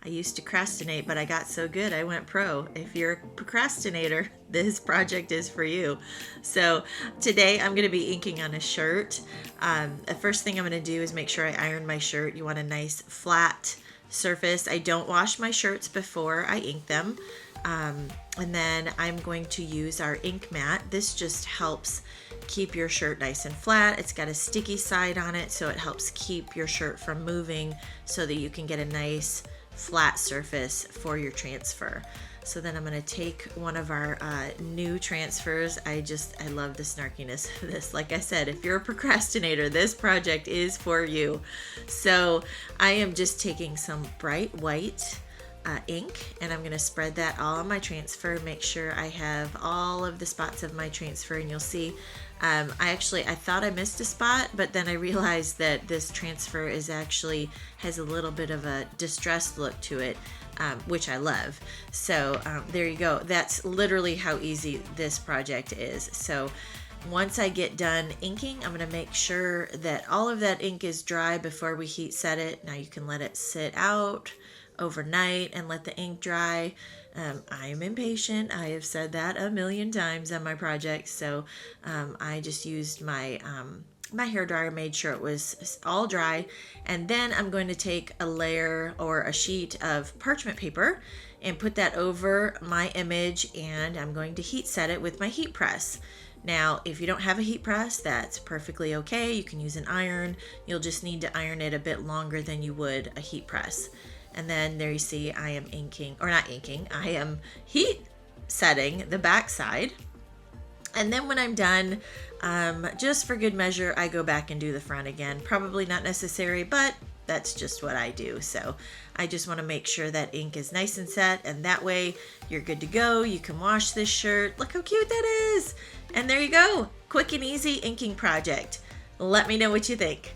I used to crastinate, but I got so good I went pro. If you're a procrastinator, this project is for you. So today I'm going to be inking on a shirt. The first thing I'm going to do is make sure I iron my shirt. You want a nice flat surface. I don't wash my shirts before I ink them. And then I'm going to use our ink mat. This just helps keep your shirt nice and flat. It's got a sticky side on it, so it helps keep your shirt from moving so that you can get a nice flat surface for your transfer. So then I'm going to take one of our new transfers. I love the snarkiness of this. Like I said, if you're a procrastinator, this project is for you. So I am just taking some bright white ink, and I'm going to spread that all on my transfer, make sure I have all of the spots of my transfer. And you'll see I thought I missed a spot, but then I realized that this transfer has a little bit of a distressed look to it, which I love. So there you go. That's literally how easy this project is. So once I get done inking, I'm going to make sure that all of that ink is dry before we heat set it. Now you can let it sit out overnight and let the ink dry. I am impatient. I have said that a million times on my project, so I just used my my hair dryer, made sure it was all dry, and then I'm going to take a layer or a sheet of parchment paper and put that over my image, and I'm going to heat set it with my heat press. Now, if you don't have a heat press, that's perfectly okay. You can use an iron. You'll just need to iron it a bit longer than you would a heat press. And then there you see I am I am heat setting the back side. And then when I'm done, just for good measure, I go back and do the front again. Probably not necessary, but that's just what I do. So I just want to make sure that ink is nice and set, and that way you're good to go. You can wash this shirt. Look how cute that is. And there you go. Quick and easy inking project. Let me know what you think.